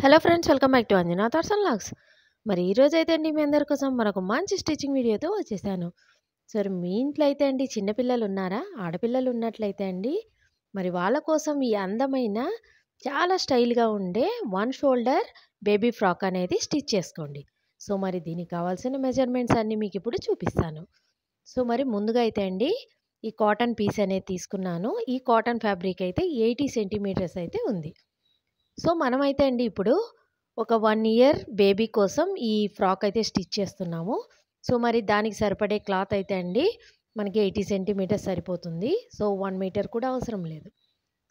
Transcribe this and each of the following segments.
Hello friends, welcome back to Anjana thoughts and logs. మరి ఈరోజు అయితే అండి మీ అందరి కోసం మరొక మంచి స్టిచ్చింగ్ వీడియోతో వచ్చేసాను. సరే, మీ ఇంట్లో అయితే అండి చిన్నపిల్లలు ఉన్నారా? ఆడపిల్లలు ఉన్నట్లయితే అండి మరి వాళ్ళ కోసం ఈ అందమైన చాలా స్టైల్గా ఉండే వన్ షోల్డర్ బేబీ ఫ్రాక్ అనేది స్టిచ్ చేసుకోండి. సో మరి దీనికి కావాల్సిన మెజర్మెంట్స్ అన్నీ మీకు ఇప్పుడు చూపిస్తాను. సో మరి ముందుగా అయితే అండి ఈ కాటన్ పీస్ అనేది తీసుకున్నాను. ఈ కాటన్ ఫ్యాబ్రిక్ అయితే 80 సెంటీమీటర్స్ అయితే ఉంది. సో మనమైతే అండి ఇప్పుడు ఒక 1 ఇయర్ బేబీ కోసం ఈ ఫ్రాక్ అయితే స్టిచ్ చేస్తున్నాము. సో మరి దానికి సరిపడే క్లాత్ అయితే అండి మనకి 80 సెంటీమీటర్స్ సరిపోతుంది. సో 1 మీటర్ కూడా అవసరం లేదు.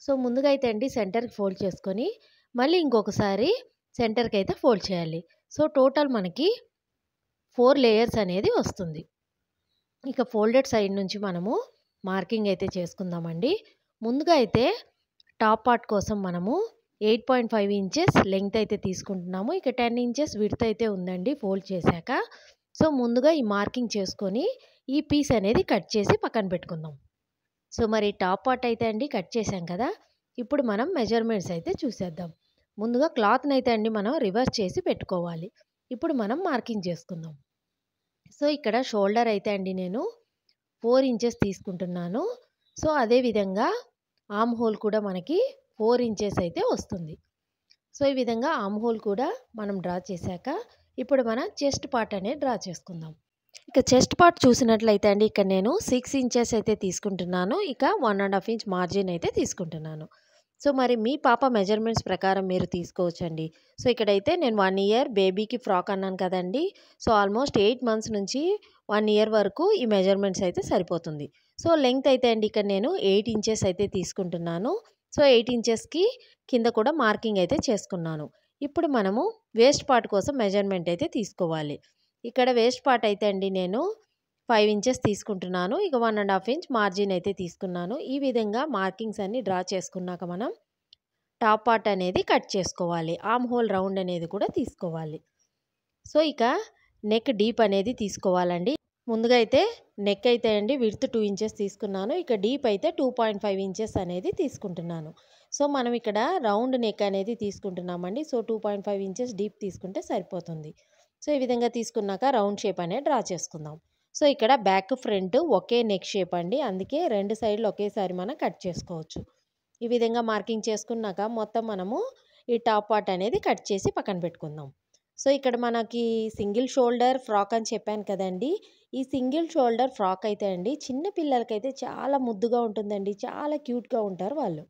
సో ముందుగా అయితే అండి సెంటర్కి ఫోల్డ్ చేసుకొని మళ్ళీ ఇంకొకసారి సెంటర్కి అయితే ఫోల్డ్ చేయాలి. సో టోటల్ మనకి 4 లేయర్స్ అనేది వస్తుంది. ఇక ఫోల్డెడ్ సైడ్ నుంచి మనము మార్కింగ్ అయితే చేసుకుందామండి. ముందుగా అయితే టాప్ పార్ట్ కోసం మనము 8.5 ఇంచెస్ లెంగ్త్ అయితే తీసుకుంటున్నాము. ఇక 10 ఇంచెస్ విడ్త్ అయితే ఉందండి ఫోల్డ్ చేశాక. సో ముందుగా ఈ మార్కింగ్ చేసుకొని ఈ పీస్ అనేది కట్ చేసి పక్కన పెట్టుకుందాం. సో మరి టాప్ పార్ట్ అయితే అండి కట్ చేసాం కదా. ఇప్పుడు మనం మెజర్మెంట్స్ అయితే చూసేద్దాం. ముందుగా క్లాత్ని అయితే అండి మనం రివర్స్ చేసి పెట్టుకోవాలి. ఇప్పుడు మనం మార్కింగ్ చేసుకుందాం. సో ఇక్కడ షోల్డర్ అయితే అండి నేను 4 ఇంచెస్ తీసుకుంటున్నాను. సో అదేవిధంగా ఆర్మ్ హోల్ కూడా మనకి 4 ఇంచెస్ అయితే వస్తుంది. సో ఈ విధంగా ఆర్మ్ హోల్ కూడా మనం డ్రా చేశాక ఇప్పుడు మనం చెస్ట్ పార్ట్ అనేది డ్రా చేసుకుందాం. ఇక చెస్ట్ పార్ట్ చూసినట్లయితే అండి ఇక్కడ నేను 6 ఇంచెస్ అయితే తీసుకుంటున్నాను. ఇక 1.5 ఇంచ్ మార్జిన్ అయితే తీసుకుంటున్నాను. సో మరి మీ పాప మెజర్మెంట్స్ ప్రకారం మీరు తీసుకోవచ్చండి. సో ఇక్కడైతే నేను 1 ఇయర్ బేబీకి ఫ్రాక్ అన్నాను కదండి. సో ఆల్మోస్ట్ 8 మంత్స్ నుంచి 1 ఇయర్ వరకు ఈ మెజర్మెంట్స్ అయితే సరిపోతుంది. సో లెంగ్త్ అయితే అండి ఇక్కడ నేను 8 ఇంచెస్ అయితే తీసుకుంటున్నాను. సో 8 ఇంచెస్కి కింద కూడా మార్కింగ్ అయితే చేసుకున్నాను. ఇప్పుడు మనము వేస్ట్ పార్ట్ కోసం మెజర్మెంట్ అయితే తీసుకోవాలి. ఇక్కడ వేస్ట్ పార్ట్ అయితే అండి నేను 5 ఇంచెస్ తీసుకుంటున్నాను. ఇక 1.5 ఇంచ్ మార్జిన్ అయితే తీసుకున్నాను. ఈ విధంగా మార్కింగ్స్ అన్ని డ్రా చేసుకున్నాక మనం టాప్ పార్ట్ అనేది కట్ చేసుకోవాలి. ఆర్మ్ హోల్ రౌండ్ అనేది కూడా తీసుకోవాలి. సో ఇక నెక్ డీప్ అనేది తీసుకోవాలండి. ముందుగా అయితే నెక్ అయితే అండి విడ్త్ 2 ఇంచెస్ తీసుకున్నాను. ఇక డీప్ అయితే 2.5 ఇంచెస్ అనేది తీసుకుంటున్నాను. సో మనం ఇక్కడ రౌండ్ నెక్ అనేది తీసుకుంటున్నామండి. సో 2.5 ఇంచెస్ డీప్ తీసుకుంటే సరిపోతుంది. సో ఈ విధంగా తీసుకున్నాక రౌండ్ షేప్ అనేది డ్రా చేసుకుందాం. సో ఇక్కడ బ్యాక్ ఫ్రంట్ ఒకే నెక్ షేప్ అండి. అందుకే 2 సైడ్లు ఒకేసారి మనం కట్ చేసుకోవచ్చు. ఈ విధంగా మార్కింగ్ చేసుకున్నాక మొత్తం మనము ఈ టాప్ పార్ట్ అనేది కట్ చేసి పక్కన పెట్టుకుందాం. సో ఇక్కడ మనకి సింగిల్ షోల్డర్ ఫ్రాక్ అని చెప్పాను కదండి. ఈ సింగిల్ షోల్డర్ ఫ్రాక్ అయితే అండి చిన్న పిల్లలకైతే చాలా ముద్దుగా ఉంటుందండి. చాలా క్యూట్గా ఉంటారు వాళ్ళు.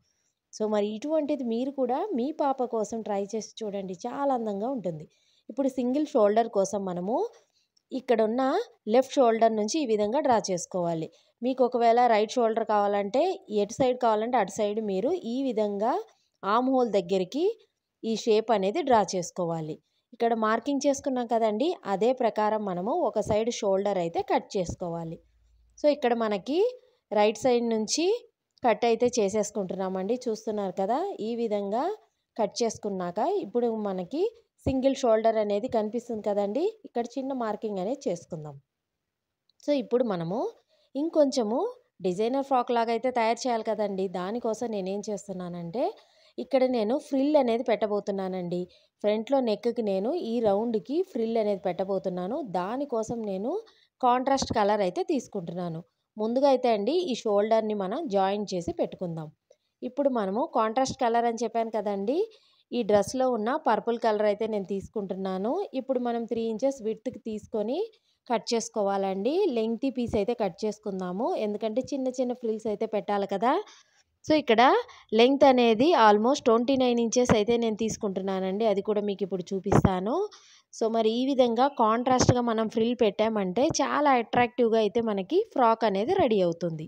సో మరి ఇటువంటిది మీరు కూడా మీ పాప కోసం ట్రై చేసి చూడండి. చాలా అందంగా ఉంటుంది. ఇప్పుడు సింగిల్ షోల్డర్ కోసం మనము ఇక్కడున్న లెఫ్ట్ షోల్డర్ నుంచి ఈ విధంగా డ్రా చేసుకోవాలి. మీకు ఒకవేళ రైట్ షోల్డర్ కావాలంటే ఎటు సైడ్ కావాలంటే అటు సైడ్ మీరు ఈ విధంగా ఆర్మ్ హోల్ దగ్గరికి ఈ షేప్ అనేది డ్రా చేసుకోవాలి. ఇక్కడ మార్కింగ్ చేసుకున్నాం కదండి, అదే ప్రకారం మనము ఒక సైడ్ షోల్డర్ అయితే కట్ చేసుకోవాలి. సో ఇక్కడ మనకి రైట్ సైడ్ నుంచి కట్ అయితే చేసేసుకుంటున్నామండి. చూస్తున్నారు కదా, ఈ విధంగా కట్ చేసుకున్నాక ఇప్పుడు మనకి సింగిల్ షోల్డర్ అనేది కనిపిస్తుంది కదండి. ఇక్కడ చిన్న మార్కింగ్ అనేది చేసుకుందాం. సో ఇప్పుడు మనము ఇంకొంచెము డిజైనర్ ఫ్రాక్ లాగా అయితే తయారు చేయాలి కదండి. దానికోసం నేనేం చేస్తున్నానంటే ఇక్కడ నేను ఫ్రిల్ అనేది పెట్టబోతున్నానండి. ఫ్రంట్లో నెక్కి నేను ఈ రౌండ్కి ఫ్రిల్ అనేది పెట్టబోతున్నాను. దానికోసం నేను కాంట్రాస్ట్ కలర్ అయితే తీసుకుంటున్నాను. ముందుగా అయితే అండి ఈ షోల్డర్ని మనం జాయిన్ చేసి పెట్టుకుందాం. ఇప్పుడు మనము కాంట్రాస్ట్ కలర్ అని చెప్పాను కదండి, ఈ డ్రెస్లో ఉన్న పర్పుల్ కలర్ అయితే నేను తీసుకుంటున్నాను. ఇప్పుడు మనం 3 ఇంచెస్ విడ్త్కి తీసుకొని కట్ చేసుకోవాలండి. లెంగ్తీ పీస్ అయితే కట్ చేసుకుందాము. ఎందుకంటే చిన్న చిన్న ఫ్రిల్స్ అయితే పెట్టాలి కదా. సో ఇక్కడ లెంగ్త్ అనేది ఆల్మోస్ట్ 29 ఇంచెస్ అయితే నేను తీసుకుంటున్నానండి. అది కూడా మీకు ఇప్పుడు చూపిస్తాను. సో మరి ఈ విధంగా కాంట్రాస్ట్గా మనం ఫ్రిల్ పెట్టామంటే చాలా అట్రాక్టివ్గా అయితే మనకి ఫ్రాక్ అనేది రెడీ అవుతుంది.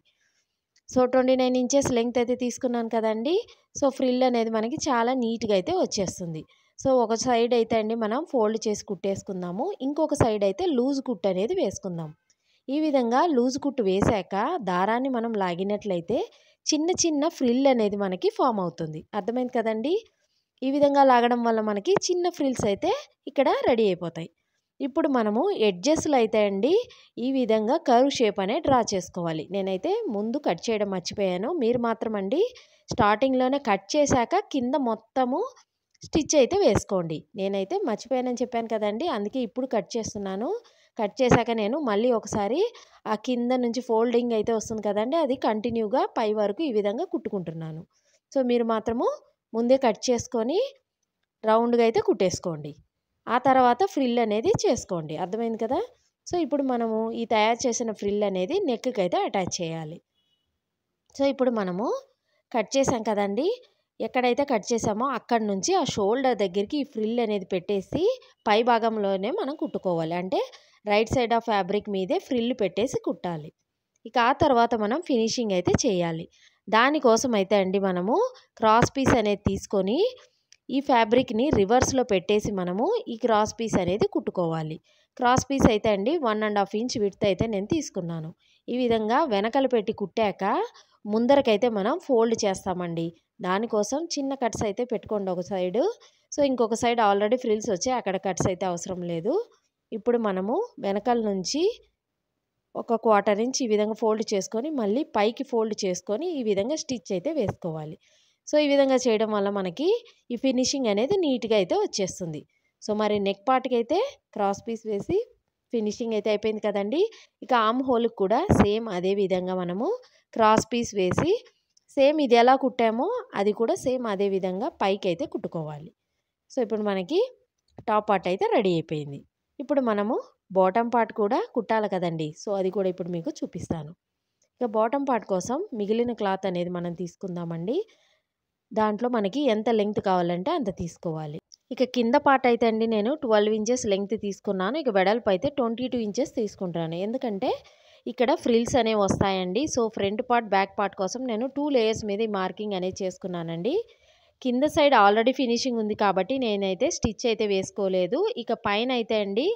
సో 29 ఇంచెస్ లెంగ్త్ అయితే తీసుకున్నాను కదండి. సో ఫ్రిల్ అనేది మనకి చాలా నీట్గా అయితే వచ్చేస్తుంది. సో ఒక సైడ్ అయితే అండి మనం ఫోల్డ్ చేసి కుట్టేసుకుందాము. ఇంకొక సైడ్ అయితే లూజ్ కుట్ అనేది వేసుకుందాం. ఈ విధంగా లూజ్ కుట్టు వేశాక దారాన్ని మనం లాగినట్లయితే చిన్న చిన్న ఫ్రిల్ అనేది మనకి ఫామ్ అవుతుంది. అర్థమైంది కదండి. ఈ విధంగా లాగడం వల్ల మనకి చిన్న ఫ్రిల్స్ అయితే ఇక్కడ రెడీ అయిపోతాయి. ఇప్పుడు మనము ఎడ్జెస్లో అయితే అండి ఈ విధంగా కర్వ్ షేప్ అనేది డ్రా చేసుకోవాలి. నేనైతే ముందు కట్ చేయడం మర్చిపోయాను. మీరు మాత్రం అండి స్టార్టింగ్లోనే కట్ చేశాక కింద మొత్తము స్టిచ్ అయితే వేసుకోండి. నేనైతే మర్చిపోయానని చెప్పాను కదండీ! అందుకే ఇప్పుడు కట్ చేస్తున్నాను. కట్ చేశాక నేను మళ్ళీ ఒకసారి ఆ కింద నుంచి ఫోల్డింగ్ అయితే వస్తుంది కదండీ! అది కంటిన్యూగా పై వరకు ఈ విధంగా కుట్టుకుంటున్నాను. సో, మీరు మాత్రము ముందే కట్ చేసుకొని రౌండ్‌గా అయితే కుట్టేసుకోండి. ఆ తర్వాత ఫ్రిల్ అనేది చేసుకోండి. అర్థమైంది కదా! సో, ఇప్పుడు మనము ఈ తయారు చేసిన ఫ్రిల్ అనేది నెక్‌కి అయితే అటాచ్ చేయాలి. సో, ఇప్పుడు మనము కట్ చేసాం కదండీ! ఎక్కడైతే కట్ చేసామో అక్కడి నుంచి ఆ షోల్డర్ దగ్గరికి ఈ ఫ్రిల్ అనేది పెట్టేసి పై భాగంలోనే మనం కుట్టుకోవాలి. అంటే రైట్ సైడ్ ఆఫ్ ఫ్యాబ్రిక్ మీదే ఫ్రిల్ పెట్టేసి కుట్టాలి. ఇక ఆ తర్వాత మనం ఫినిషింగ్ అయితే చేయాలి. దానికోసం అయితే అండి మనము క్రాస్ పీస్ అనేది తీసుకొని ఈ ఫ్యాబ్రిక్‌ని రివర్స్‌లో పెట్టేసి మనము ఈ క్రాస్ పీస్ అనేది కుట్టుకోవాలి. క్రాస్ పీస్ అయితే అండి 1½ ఇంచ్ విడ్త్ అయితే నేను తీసుకున్నాను. ఈ విధంగా వెనకల పెట్టి కుట్టాక ముందరకైతే మనం ఫోల్డ్ చేస్తామండి. దానికోసం చిన్న కట్స్ అయితే పెట్టుకోండి ఒక సైడు. సో, ఇంకొక సైడ్ ఆల్రెడీ ఫ్రిల్స్ వచ్చాయి. అక్కడ కట్స్ అయితే అవసరం లేదు. ఇప్పుడు మనము వెనకాల నుంచి ఒక 1/4 ఇంచ్ ఈ విధంగా ఫోల్డ్ చేసుకొని మళ్ళీ పైకి ఫోల్డ్ చేసుకొని ఈ విధంగా స్టిచ్ అయితే వేసుకోవాలి. సో, ఈ విధంగా చేయడం వల్ల మనకి ఈ ఫినిషింగ్ అనేది నీట్‌గా అయితే వచ్చేస్తుంది. సో, మరి నెక్ పార్ట్‌కి అయితే క్రాస్ పీస్ వేసి ఫినిషింగ్ అయితే అయిపోయింది కదండీ! ఇక ఆర్మ్ హోల్‌కి కూడా సేమ్ అదే విధంగా మనము క్రాస్ పీస్ వేసి సేమ్ ఇది ఎలా కుట్టామో అది కూడా సేమ్ అదే విధంగా పైకైతే కుట్టుకోవాలి. సో, ఇప్పుడు మనకి టాప్ పార్ట్ అయితే రెడీ అయిపోయింది. ఇప్పుడు మనము బాటమ్ పార్ట్ కూడా కుట్టాలి కదండీ! సో, అది కూడా ఇప్పుడు మీకు చూపిస్తాను. ఇక బాటమ్ పార్ట్ కోసం మిగిలిన క్లాత్ అనేది మనం తీసుకుందామండి. దాంట్లో మనకి ఎంత లెంగ్త్ కావాలంటే అంత తీసుకోవాలి. ఇక కింద పార్ట్ అయితే అండి నేను 12 ఇంచెస్ లెంగ్త్ తీసుకున్నాను. ఇక వెడల్పు అయితే 22 ఇంచెస్ తీసుకుంటాను. ఎందుకంటే ఇక్కడ ఫ్రిల్స్ అనేవి వస్తాయండి. So, front part, back part కోసం నేను 2 లేయర్స్ మీద ఈ మార్కింగ్ అనేది చేసుకున్నానండి. కింద సైడ్ ఆల్రెడీ ఫినిషింగ్ ఉంది కాబట్టి నేనైతే స్టిచ్ అయితే వేసుకోలేదు. ఇక పైన అయితే అండి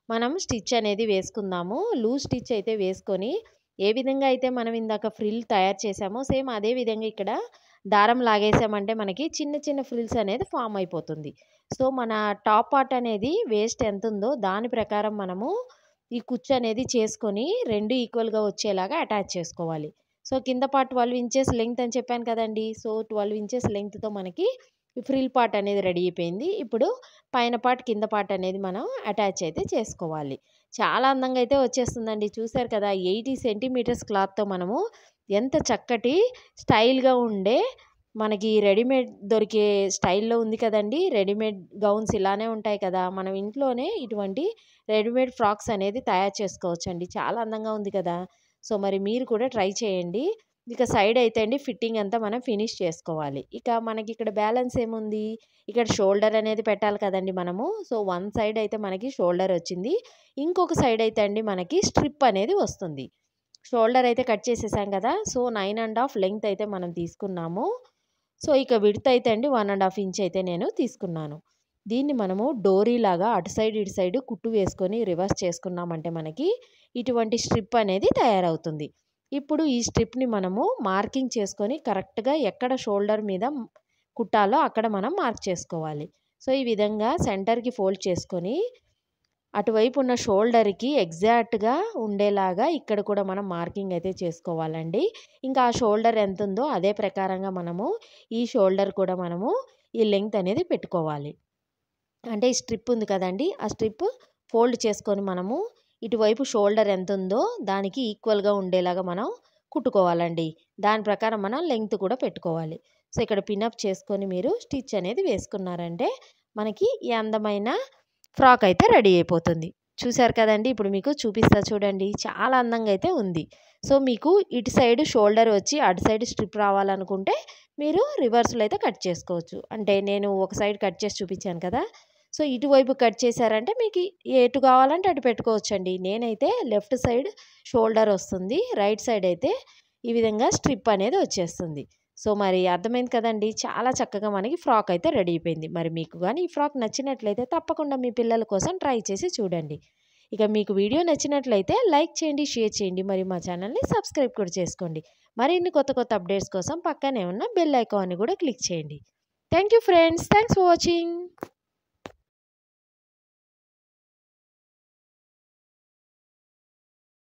మనం స్టిచ్ అనేది వేసుకుందాము. లూజ్ స్టిచ్ అయితే వేసుకొని ఏ విధంగా అయితే మనం ఇందాక ఫ్రిల్ తయారు చేసామో సేమ్ అదే విధంగా ఇక్కడ దారం లాగేసామంటే మనకి చిన్న చిన్న ఫ్రిల్స్ అనేది ఫామ్ అయిపోతుంది. సో, మన టాప్ పార్ట్ అనేది వేస్ట్ ఎంతుందో దాని ప్రకారం మనము ఈ కుచ్చు అనేది చేసుకొని 2 ఈక్వల్‌గా వచ్చేలాగా అటాచ్ చేసుకోవాలి. సో, కింద పార్ట్ 12 ఇంచెస్ లెంగ్త్ అని చెప్పాను కదండీ! సో, 12 ఇంచెస్ లెంగ్త్‌తో మనకి ఈ ఫ్రిల్ పార్ట్ అనేది రెడీ అయిపోయింది. ఇప్పుడు పైన పార్ట్, కింద పార్ట్ అనేది మనం అటాచ్ అయితే చేసుకోవాలి. చాలా అందంగా అయితే వచ్చేస్తుందండి. చూసారు కదా! 80 సెంటీమీటర్స్ క్లాత్‌తో మనము ఎంత చక్కటి స్టైల్‌గా ఉండే మనకి రెడీమేడ్ దొరికే స్టైల్‌లో ఉంది కదండీ! రెడీమేడ్ గౌన్స్ ఇలానే ఉంటాయి కదా! మనం ఇంట్లోనే ఇటువంటి రెడీమేడ్ ఫ్రాక్స్ అనేది తయారు చేసుకోవచ్చండి. చాలా అందంగా ఉంది కదా! సో, మరి మీరు కూడా ట్రై చేయండి. ఇక సైడ్ అయితే అండి ఫిట్టింగ్ అంతా మనం ఫినిష్ చేసుకోవాలి. ఇక మనకి ఇక్కడ బ్యాలెన్స్ ఏముంది? ఇక్కడ షోల్డర్ అనేది పెట్టాలి కదండీ మనము. సో, వన్ సైడ్ అయితే మనకి షోల్డర్ వచ్చింది. ఇంకొక సైడ్ అయితే అండి మనకి స్ట్రిప్ అనేది వస్తుంది. షోల్డర్ అయితే కట్ చేసేసాం కదా! సో, 9½ లెంగ్త్ అయితే మనం తీసుకున్నాము. సో, ఇక విడ్త్ అయితే అండి 1½ ఇంచ్ అయితే నేను తీసుకున్నాను. దీన్ని మనము డోరీలాగా అటు సైడ్, ఇటు సైడ్ కుట్టు వేసుకొని రివర్స్ చేసుకున్నామంటే మనకి ఇటువంటి స్ట్రిప్ అనేది తయారవుతుంది. ఇప్పుడు ఈ స్ట్రిప్‌ని మనము మార్కింగ్ చేసుకొని కరెక్ట్‌గా ఎక్కడ షోల్డర్ మీద కుట్టాలో అక్కడ మనం మార్క్ చేసుకోవాలి. సో, ఈ విధంగా సెంటర్‌కి ఫోల్డ్ చేసుకొని అటువైపు ఉన్న షోల్డర్‌కి ఎగ్జాక్ట్‌గా ఉండేలాగా ఇక్కడ కూడా మనం మార్కింగ్ అయితే చేసుకోవాలండి. ఇంకా ఆ షోల్డర్ ఎంతుందో అదే ప్రకారంగా మనము ఈ షోల్డర్ కూడా మనము ఈ లెంగ్త్ అనేది పెట్టుకోవాలి. అంటే ఈ స్ట్రిప్ ఉంది కదండీ! ఆ స్ట్రిప్ ఫోల్డ్ చేసుకొని మనము ఇటువైపు షోల్డర్ ఎంతుందో దానికి ఈక్వల్‌గా ఉండేలాగా మనం కుట్టుకోవాలండి. దాని ప్రకారం మనం లెంగ్త్ కూడా పెట్టుకోవాలి. సో, ఇక్కడ పినప్ చేసుకొని మీరు స్టిచ్ అనేది వేసుకున్నారంటే మనకి ఈ అందమైన ఫ్రాక్ అయితే రెడీ అయిపోతుంది. చూసారు కదండీ! ఇప్పుడు మీకు చూపిస్తా చూడండి. చాలా అందంగా అయితే ఉంది. సో, మీకు ఇటు సైడ్ షోల్డర్ వచ్చి అటు సైడ్ స్ట్రిప్ రావాలనుకుంటే మీరు రివర్స్‌లో అయితే కట్ చేసుకోవచ్చు. అంటే నేను ఒక సైడ్ కట్ చేసి చూపించాను కదా! సో, ఇటువైపు కట్ చేశారంటే మీకు ఎటు కావాలంటే అటు పెట్టుకోవచ్చండి. నేనైతే లెఫ్ట్ సైడ్ షోల్డర్ వస్తుంది. రైట్ సైడ్ అయితే ఈ విధంగా స్ట్రిప్ అనేది వచ్చేస్తుంది. సో, మరి అర్థమైంది కదండీ! చాలా చక్కగా మనకి ఫ్రాక్ అయితే రెడీ అయిపోయింది. మరి మీకు గాని ఈ ఫ్రాక్ నచ్చినట్లయితే తప్పకుండా మీ పిల్లల కోసం ట్రై చేసి చూడండి. ఇక మీకు వీడియో నచ్చినట్లయితే లైక్ చేయండి, షేర్ చేయండి. మరి మా ఛానల్‌ని సబ్స్క్రైబ్ కూడా చేసుకోండి. మరిన్ని కొత్త కొత్త అప్డేట్స్ కోసం పక్కనే ఉన్న బెల్ ఐకాన్‌ని కూడా క్లిక్ చేయండి. Thank you friends. Thanks for watching.